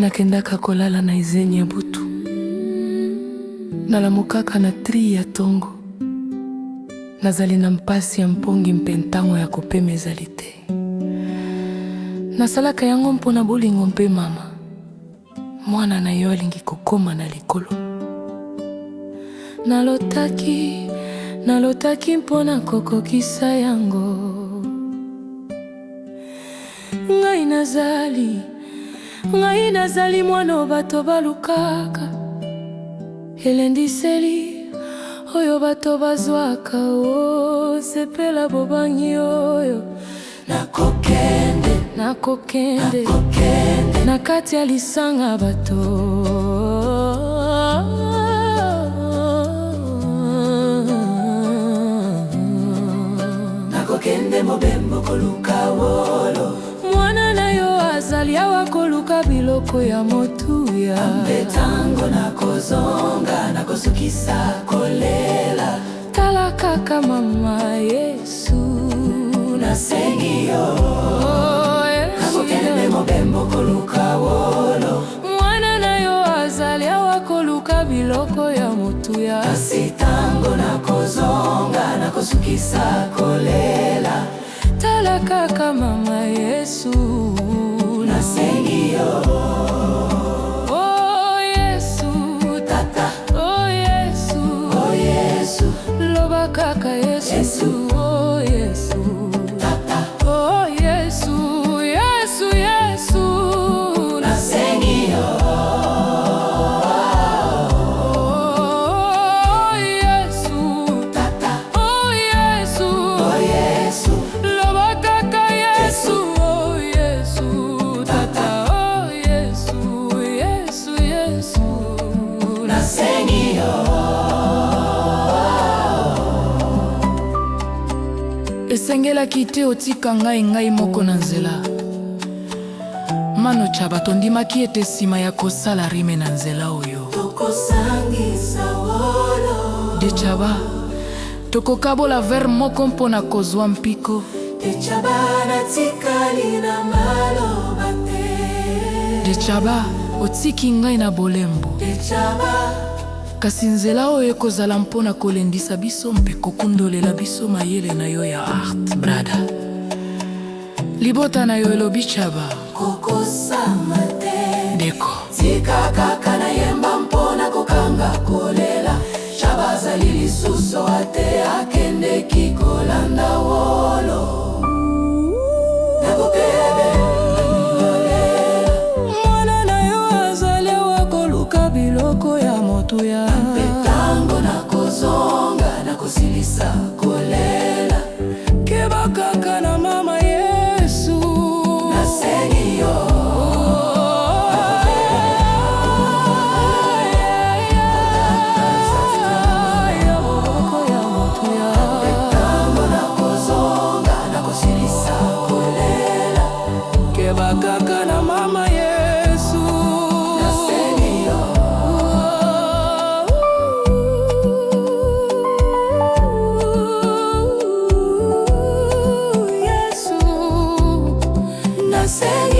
nakendaka kolala na izeni ya butu, nalamukaka na tri ya tongo, nazali na mpasi ya mpongi mpe ntango ya kopema ezali te. Nasalaka yango mpona bolingo mpe mama, mwana na yo alingi kokoma na likolo. Nalotaki mpona kokokisa yango. Ngai nazali mwana bato balukaka, elendiseli oyo bato bazwaka. Sepela bobangi oyo nakokende na kati ya lisanga bato. Nakokende mobembo koluka wolo, mwana na yo azali awa koluka biloko ya motuya. Mbetango nakozonga, nakosukisa kolela. Tala kaka mama Yesu, nasengi yo. Nakokende mobembo koluka wolo, mwana na yo azali awa koluka biloko ya motuya. Kasi tango nakozonga, nakosukisa kolela. Tala kaka mama Yesu, nasengi yo. Oh Yesu tata, oh Yesu, oh Yesu, loba kaka Yesu, oh Yesu tata, oh Yesu, Yesu, Yesu, nasengi yo. Oh Yesu tata, oh Yesu, oh Yesu, loba kaka Yesu, oh Yesu tata, oh Yesu, Yesu, Yesu, nasengi yo. Esengelaki te otika ngai moko na nzela. Mano Chaba tondimaki ete nsima ya kosala rime na nzela oyo tokosangisa wolo. De Chaba tokokabola ver moko mpona kozwa mpiko. De Chaba natikali na maloba te. De Chaba otiki ngai na bolembo. De Chaba kasi nzela oyo ekozala mpona kolendisa biso mpe kokundolela biso mayele na yo ya art, brada. Libota na yo elobi Chaba kokosama te. Deko tika kaka na yemba mpona kokanga kolela. Chaba azali lisusu ate akendeki kolanda wolo. Nakokende mwana na yo azali awa koluka biloko ya motuya. Mpetango nakozonga, nakosilisa kolela. Keba kaka na mama Yesu, nasengi yo. Mpetango nakozonga, nakosilisa kolela. Keba kaka na mama Yesu, nasengi yo. Yesu nasengi